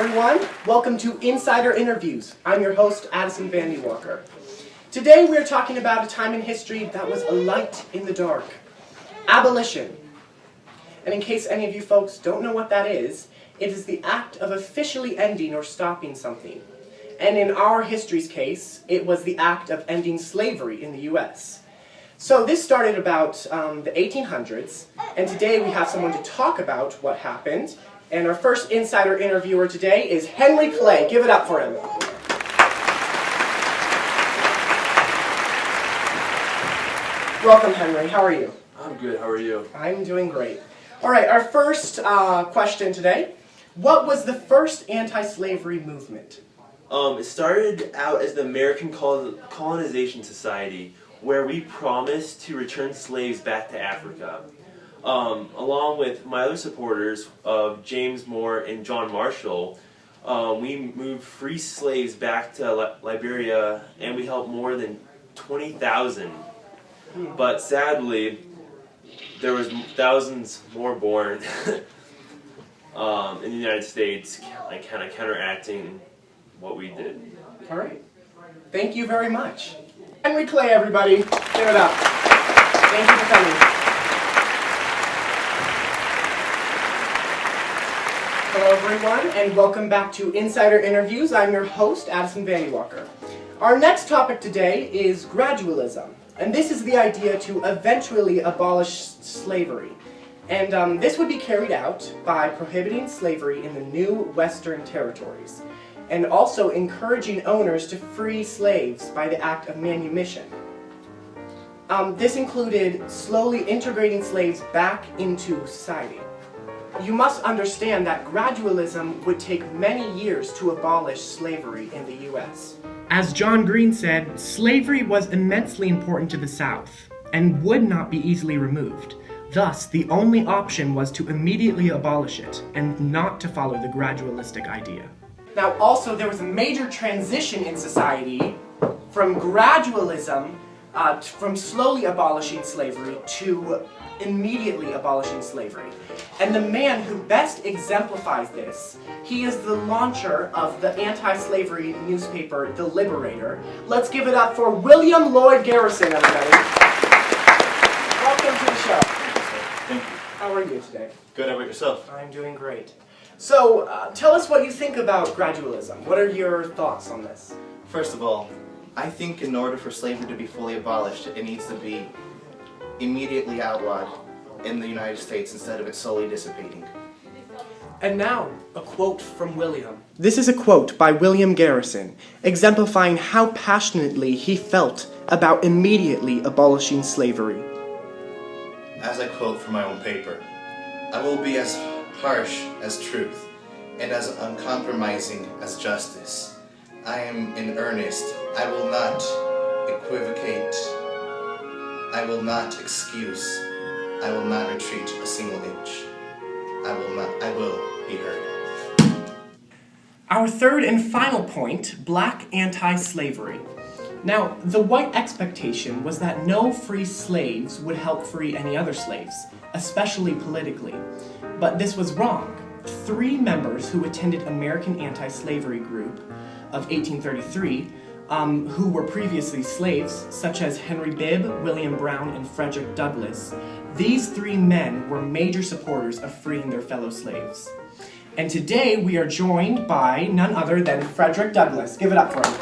everyone. Welcome to Insider Interviews. I'm your host, Addison Walker. Today we're talking about a time in history that was a light in the dark. Abolition. And in case any of you folks don't know what that is, it is the act of officially ending or stopping something. And in our history's case, it was the act of ending slavery in the U.S. So this started about the 1800s, and today we have someone to talk about what happened. And our first insider interviewer today is Henry Clay. Give it up for him. Welcome, Henry. How are you? I'm good. How are you? I'm doing great. All right, our first question today. What was the first anti-slavery movement? It started out as the American Colonization Society, where we promised to return slaves back to Africa. Along with my other supporters of James Moore and John Marshall, we moved free slaves back to Liberia, and we helped more than 20,000. But sadly, there was thousands more born in the United States, like kind of counteracting what we did. All right. Thank you very much. Henry Clay, everybody. Give it up. Thank you for coming. Hello, everyone, and welcome back to Insider Interviews. I'm your host, Addison Walker. Our next topic today is gradualism. And this is the idea to eventually abolish slavery. And this would be carried out by prohibiting slavery in the new Western territories, and also encouraging owners to free slaves by the act of manumission. This included slowly integrating slaves back into society. You must understand that gradualism would take many years to abolish slavery in the U.S. As John Green said, slavery was immensely important to the South and would not be easily removed. Thus, the only option was to immediately abolish it and not to follow the gradualistic idea. Now, also, there was a major transition in society from gradualism, from slowly abolishing slavery to immediately abolishing slavery. And the man who best exemplifies this, he is the launcher of the anti-slavery newspaper, The Liberator. Let's give it up for William Lloyd Garrison, everybody. Welcome to the show. Thank you. How are you today? Good, how about yourself? I'm doing great. So, tell us what you think about gradualism. What are your thoughts on this? First of all, I think in order for slavery to be fully abolished, it needs to be immediately outlawed in the United States instead of it slowly dissipating. And now, a quote from William. This is a quote by William Garrison, exemplifying how passionately he felt about immediately abolishing slavery. As I quote from my own paper, I will be as harsh as truth and as uncompromising as justice. I am in earnest. I will not equivocate. I will not excuse. I will not retreat a single inch. I will be heard. Our third and final point, black anti-slavery. Now, the white expectation was that no free slaves would help free any other slaves, especially politically. But this was wrong. 3 members who attended American Anti-Slavery Group of 1833, who were previously slaves, such as Henry Bibb, William Brown, and Frederick Douglass, these 3 men were major supporters of freeing their fellow slaves. And today we are joined by none other than Frederick Douglass. Give it up for him.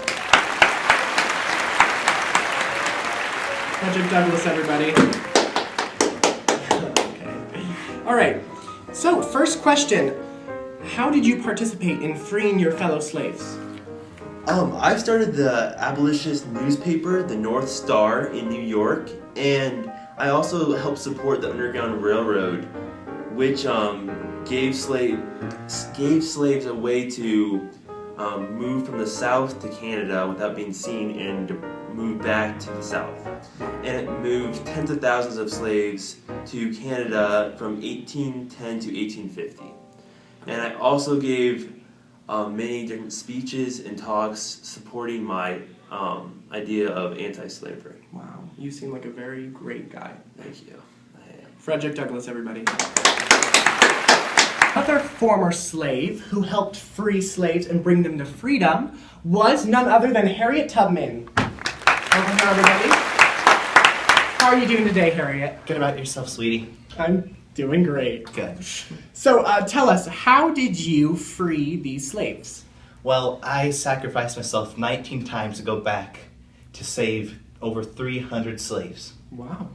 Frederick Douglass, everybody. Okay. All right. So, first question. How did you participate in freeing your fellow slaves? I started the abolitionist newspaper, the North Star, in New York, and I also helped support the Underground Railroad, which gave slaves a way to move from the South to Canada without being seen and to move back to the South. And it moved tens of thousands of slaves to Canada from 1810 to 1850. And I also gave many different speeches and talks supporting my idea of anti-slavery. Wow, you seem like a very great guy. Thank you. I am. Frederick Douglass, everybody. Another former slave who helped free slaves and bring them to freedom was none other than Harriet Tubman. Welcome, everybody. How are you doing today, Harriet? Good about yourself, sweetie. I'm doing great. Good. So tell us, how did you free these slaves? Well, I sacrificed myself 19 times to go back to save over 300 slaves. Wow.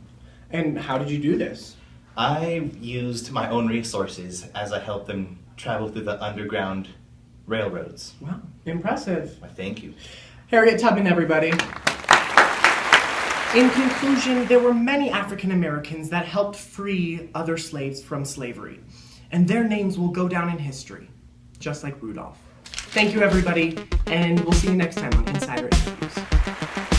And how did you do this? I used my own resources as I helped them travel through the underground railroads. Wow, impressive. Why, thank you. Harriet Tubman, everybody. In conclusion, there were many African Americans that helped free other slaves from slavery, and their names will go down in history, just like Rudolph. Thank you, everybody, and we'll see you next time on Insider Interviews.